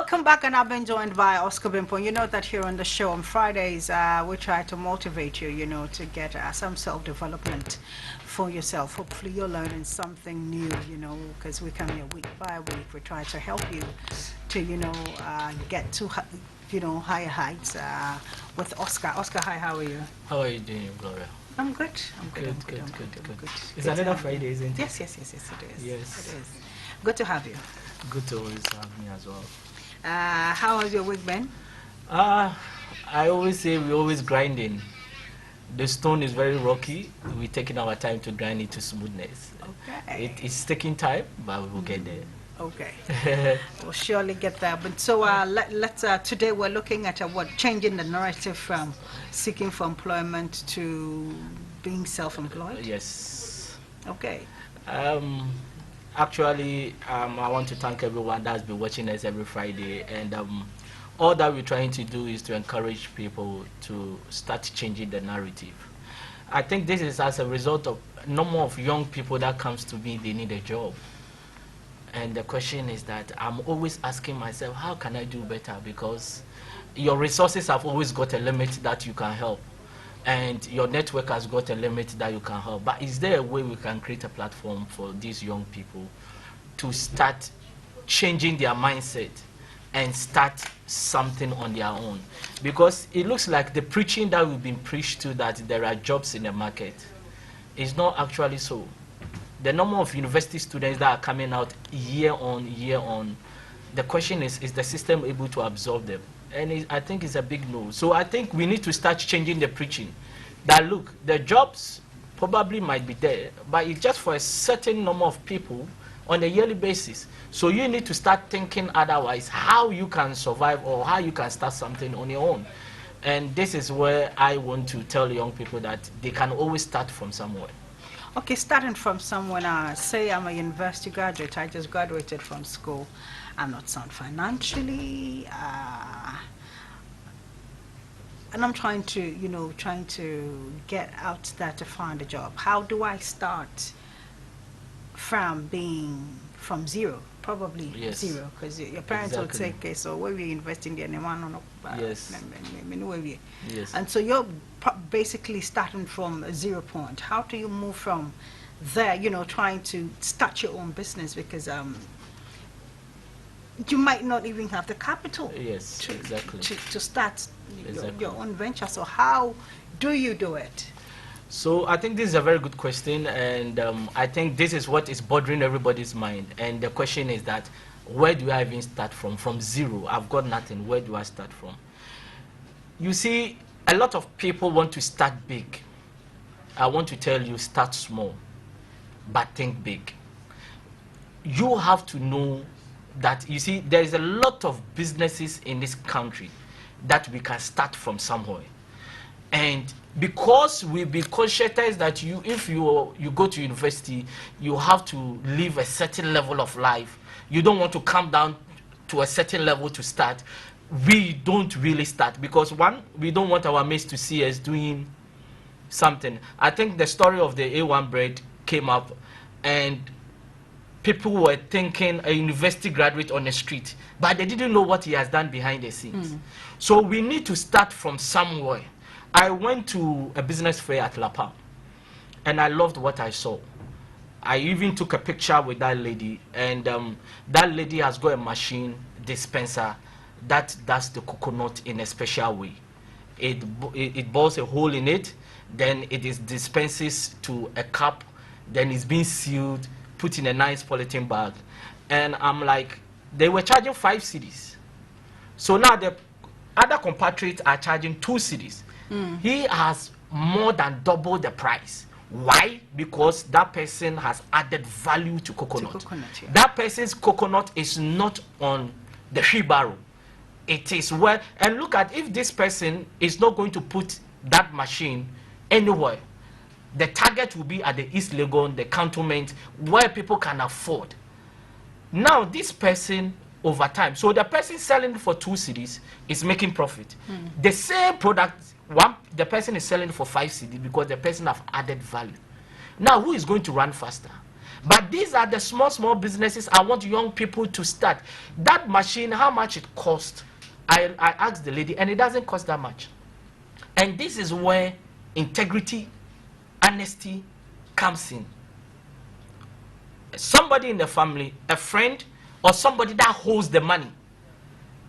Welcome back, and I've been joined by Oscar Bimpo. You know that here on the show on Fridays, we try to motivate you, to get some self-development for yourself. Hopefully, you're learning something new, because we come here week by week. We try to help you to, get to, higher heights with Oscar. Oscar, hi, how are you? How are you doing, Gloria? I'm good. I'm good. Good. It's Good to another have Friday, you. isn't it? Yes, it is. Yes. It is. Good to have you. Good to always have me as well. How has your week been? I always say we're always grinding. The stone is very rocky. We're taking our time to grind it to smoothness. Okay. It's taking time, but we will get there. Okay. We'll surely get there. But so let's today we're looking at changing the narrative from seeking for employment to being self-employed. Yes. Okay. Actually, I want to thank everyone that's been watching us every Friday, and all that we're trying to do is to encourage people to start changing the narrative. I think this is as a result of number of young people that comes to me, they need a job. And the question is that I'm always asking myself, how can I do better? Because your resources have always got a limit that you can help. And your network has got a limit that you can help. But is there a way we can create a platform for these young people to start changing their mindset and start something on their own? Because it looks like the preaching that we've been preached to, that there are jobs in the market, is not actually so. The number of university students that are coming out year on, the question is the system able to absorb them? And I think it's a big no. So I think we need to start changing the preaching. That look, the jobs probably might be there, but it's just for a certain number of people on a yearly basis. So you need to start thinking otherwise, how you can survive or how you can start something on your own. And this is where I want to tell young people that they can always start from somewhere. Okay, starting from somewhere, say I'm a university graduate, I just graduated from school. I'm not sound financially, and I'm trying to get out there to find a job. How do I start from zero? Probably Yes. Zero, because your parents will say, okay, so where we investing there? Yes. Yes. And so you're basically starting from a 0 point. How do you move from there, trying to start your own business? Because you might not even have the capital Yes, exactly. to start Exactly. your own venture. So how do you do it? So I think this is a very good question, and I think this is what is bothering everybody's mind. And the question is that, where do I even start from? From zero, I've got nothing. Where do I start from? You see, a lot of people want to start big. I want to tell you, start small, but think big. You have to know that, you see, there is a lot of businesses in this country that we can start from somewhere. And because we've been conscious that if you go to university, you have to live a certain level of life. You don't want to come down to a certain level to start. We don't really start because, one, we don't want our mates to see us doing something. I think the story of the A1 bread came up, and people were thinking a university graduate on the street, but they didn't know what he has done behind the scenes. So we need to start from somewhere. I went to a business fair at La Palma, and I loved what I saw. I even took a picture with that lady, and that lady has got a machine dispenser that does the coconut in a special way. It bores a hole in it, then it is dispenses to a cup, then it's being sealed, put in a nice polythene bag. And I'm like, they were charging 5 cedis. So now the other compatriots are charging 2 cedis. He has more than double the price. Why? Because that person has added value to coconut. Yeah. That person's coconut is not on the wheelbarrow. It is where, and look at, if this person is not going to put that machine anywhere, the target will be at the East Legon, the cantonment, where people can afford. Now this person, over time, so the person selling for 2 cedis is making profit. The same product, the person is selling for 5 cedis because the person have added value. Now who is going to run faster? But these are the small businesses I want young people to start. That machine, how much it cost? I asked the lady, and it doesn't cost that much. And this is where integrity, honesty comes in. Somebody in the family, a friend, or somebody that holds the money,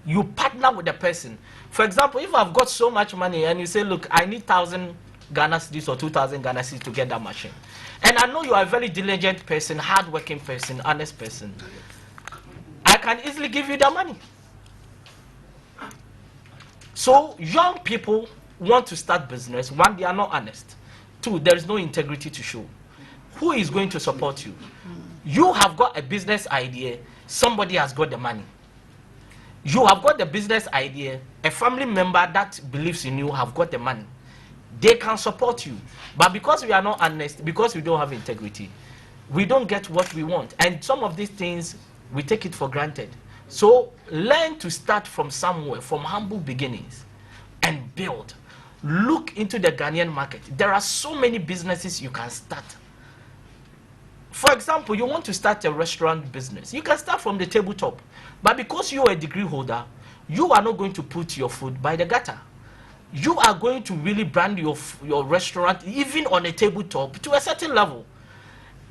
you partner with the person. For example, if I've got so much money and you say, look, I need 1,000 Ghana cedis or 2,000 Ghana cedis to get that machine, and I know you are a very diligent person, hardworking person, honest person, I can easily give you the money. So young people want to start business. One, they are not honest. Two, there is no integrity to show. Who is going to support you? You have got a business idea, somebody has got the money. You have got the business idea, a family member that believes in you have got the money. They can support you. But because we are not honest, because we don't have integrity, we don't get what we want. And some of these things, we take it for granted. So learn to start from somewhere, from humble beginnings, and build. Look into the Ghanaian market. There are so many businesses you can start. For example, you want to start a restaurant business. You can start from the tabletop. But because you are a degree holder, you are not going to put your food by the gutter. You are going to really brand your restaurant, even on a tabletop, to a certain level.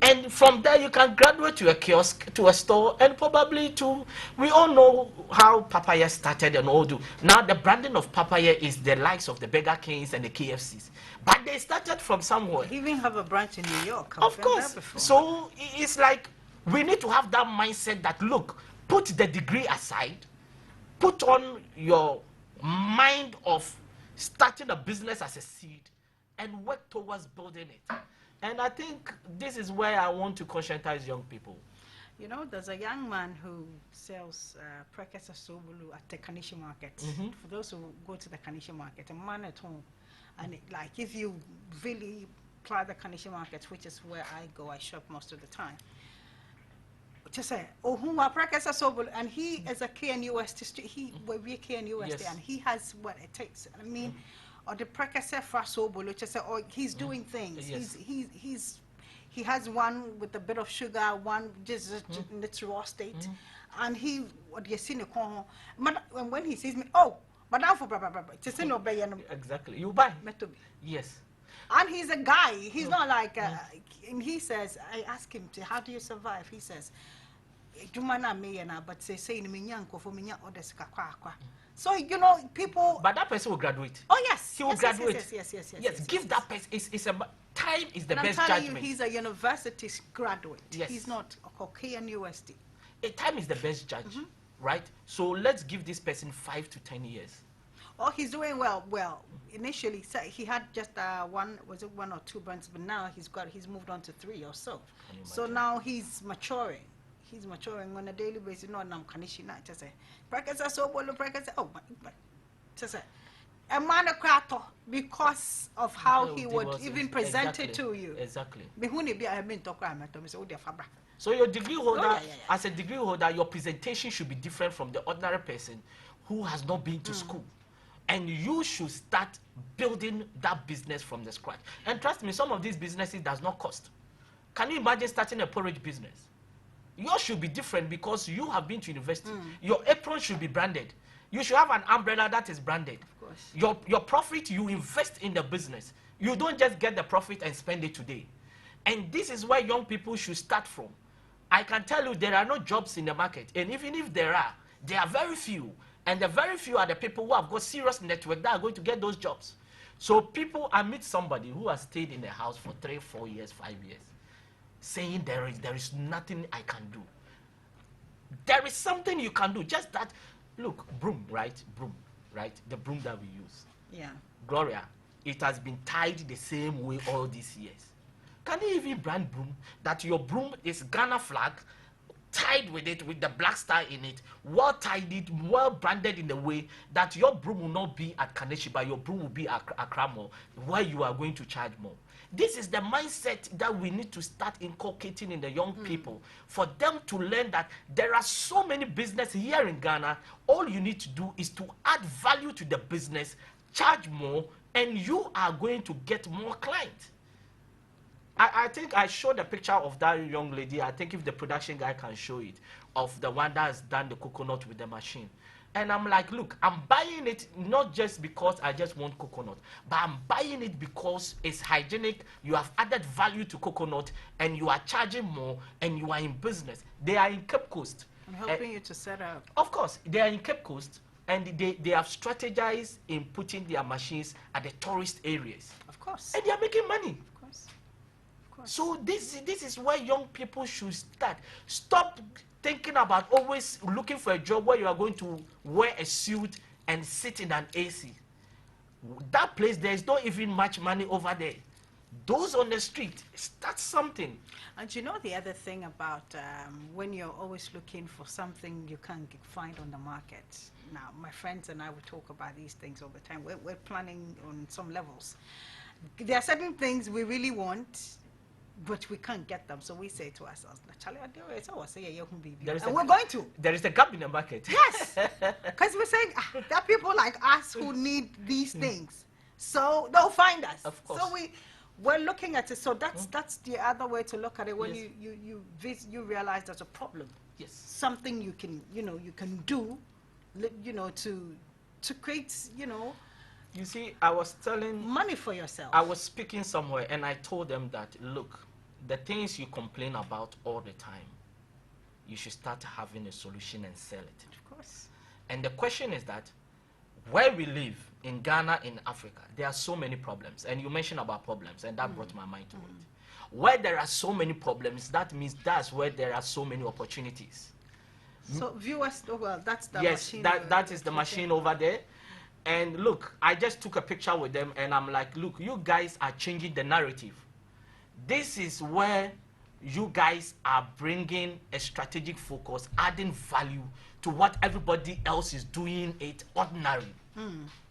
And from there, you can graduate to a kiosk, to a store, and probably to... We all know how Papaya started and all do. Now, the branding of Papaya is the likes of the Burger Kings and the KFCs. But they started from somewhere. We even have a branch in New York. Of course. So it's like we need to have that mindset that, look, put the degree aside, put on your mind of starting a business as a seed, and work towards building it. And I think this is where I want to conscientize young people. You know, there's a young man who sells prekesa sobulu at the Kanishi market. For those who go to the Kanishi market, a man at home. And like, if you really apply the Kanishi market, which is where I go, I shop most of the time. To say, oh, who are prekesa sobulu, and he is a KNUST, he will be a KNUST, Yes. and he has what it takes. I mean, or the prekesa sobulu, to say, oh, he's doing things. Yes. He has one with a bit of sugar, one just in its raw state, and he what you see when he sees me, oh, madam for blah to say no bay and Exactly. You buy. Yes. And he's a guy. He's not like and he says, I ask him to, how do you survive? He says, but say so you know people. But that person will graduate. Oh yes, He will graduate. Yes. Give that person. It's a time is the And best I'm telling judgment. you, he's a university graduate. Yes. He's not a KNUST. A time is the best judge, right? So let's give this person 5 to 10 years. Oh, he's doing well. Well, initially he had just one or two brands, but now he's moved on to 3 or so. So now he's maturing. He's maturing on a daily basis. No, I'm Kanishi not to say. Practice so well, practice. Oh, but to say. A man of crato because of how he would even present it to you. Exactly. So your degree holder, yeah. as a degree holder, your presentation should be different from the ordinary person who has not been to school. And you should start building that business from the scratch. And trust me, some of these businesses does not cost. Can you imagine starting a porridge business? Yours should be different because you have been to university. Your apron should be branded. You should have an umbrella that is branded. Of course. Your profit, you invest in the business. You don't just get the profit and spend it today. And this is where young people should start from. I can tell you there are no jobs in the market. And even if there are very few. And the very few are the people who have got serious network that are going to get those jobs. So people, I meet somebody who has stayed in the house for 3, 4 years, 5 years, saying there is nothing I can do. There is something you can do. Just that, look, broom, right? The broom that we use. Yeah. Gloria, it has been tied the same way all these years. Can you even brand broom that your broom is Ghana flag, tied with it with the black star in it, well tied, well branded in a way that your broom will not be at Kaneshi, but your broom will be at Accra Mall, where you are going to charge more. This is the mindset that we need to start inculcating in the young people, for them to learn that there are so many businesses here in Ghana. All you need to do is to add value to the business, charge more, and you are going to get more clients. I think I showed a picture of that young lady. I think if the production guy can show it, of the one that has done the coconut with the machine. And I'm like, look, I'm buying it not just because I just want coconut, but I'm buying it because it's hygienic. You have added value to coconut, and you are charging more, and you are in business. They are in Cape Coast. I'm helping you to set up. Of course, they are in Cape Coast, and they have strategized in putting their machines at the tourist areas. Of course. And they are making money. Of course. Of course. So this is where young people should start. Stop thinking about always looking for a job where you are going to wear a suit and sit in an AC. That place, there is not even much money over there. Those on the street, start something. And you know the other thing about when you're always looking for something you can't find on the market. Now, my friends and I will talk about these things all the time. We're planning on some levels. There are certain things we really want, but we can't get them. So we say to ourselves, Charlie, and we're going to. There is a gap in the market. Yes, because we're saying there are people like us who need these things. So they'll find us. Of course. So we're looking at it. So that's the other way to look at it. When Yes. you realize there's a problem. Yes. Something you can do, to create You see, I was telling, money for yourself. I was speaking somewhere, and I told them that, look, the things you complain about all the time, you should start having a solution and sell it. Of course. And the question is that where we live in Ghana, in Africa, there are so many problems. And you mentioned about problems, and that brought my mind to it. Where there are so many problems, that means that's where there are so many opportunities. So viewers, that's the Yes, machine. that is the machine over there. And look, I just took a picture with them, and I'm like, look, you guys are changing the narrative. This is where you guys are bringing a strategic focus, adding value to what everybody else is doing it ordinary.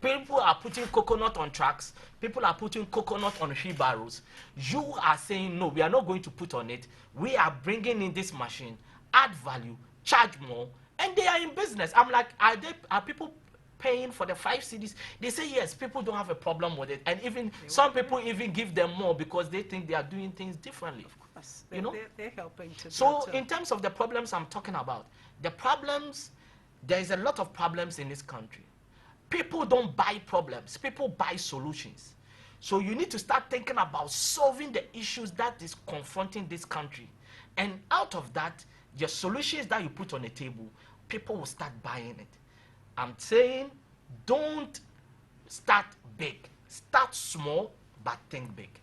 People are putting coconut on trucks. People are putting coconut on wheelbarrows. You are saying, no, we are not going to put on it. We are bringing in this machine, add value, charge more, and they are in business. I'm like, are people paying for the 5 CDs? They say yes, people don't have a problem with it. And even some people even give them more because they think they are doing things differently. Of course. You know? They're helping to. So in terms of the problems I'm talking about, the problems, there is a lot of problems in this country. People don't buy problems, people buy solutions. So you need to start thinking about solving the issues that is confronting this country. And out of that, your solutions that you put on the table, people will start buying it. I'm saying, don't start big. Start small, but think big.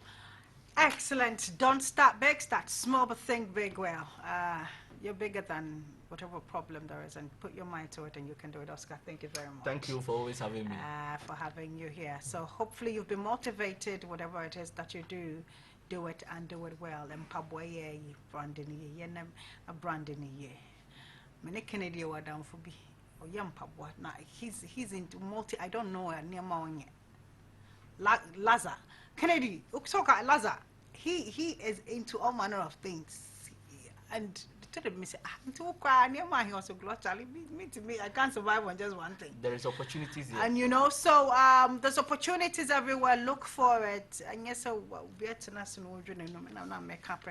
Excellent. Don't start big, start small, but think big. Well, you're bigger than whatever problem there is, and put your mind to it, and you can do it. Oscar, thank you very much. Thank you for always having me. For having you here. So hopefully you've been motivated, whatever it is that you do it and do it well. And Pabwaye, Brandon, a Brandon, Many Kennedy were down for be. Or young Pabwa. Now he's into multi. I don't know near Maunye. Laza Kennedy. Uksoka Laza. He is into all manner of things, and me say, he was a Charlie. Me, I can't survive on just one thing. There is opportunities here. And so there's opportunities everywhere. Look for it. And yes, so we are to national and make up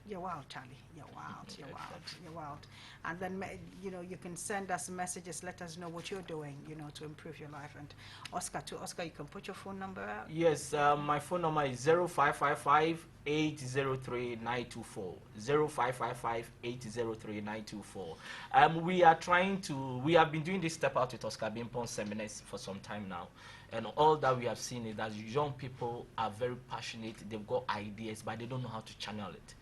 You're wild, Charlie. You're wild. You're wild. You're wild. And then you can send us messages. Let us know what you're doing. To improve your life. And Oscar, you can put your phone number out. Yes, my phone number is 0555 803 924. 0555 803 924. We have been doing this Step Out with Oscar Bimpon seminars for some time now. And all that we have seen is that young people are very passionate. They've got ideas, but they don't know how to channel it.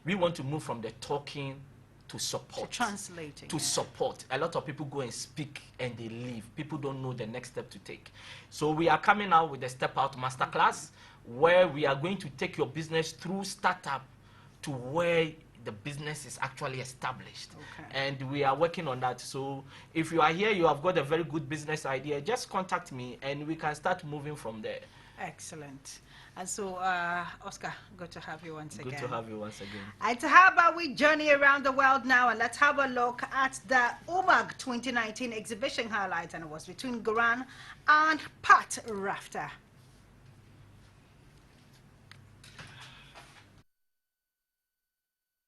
We want to move from the talking to support. To translating. To support. A lot of people go and speak and they leave. People don't know the next step to take. So we are coming out with the Step Out Masterclass, where we are going to take your business through startup to where the business is actually established. Okay. And we are working on that. So if you are here, you have got a very good business idea, just contact me and we can start moving from there. Excellent. And so, Oscar, good to have you once again. Good to have you once again. And how about we journey around the world now, and let's have a look at the UMAG 2019 exhibition highlights, and it was between Garan and Pat Rafter.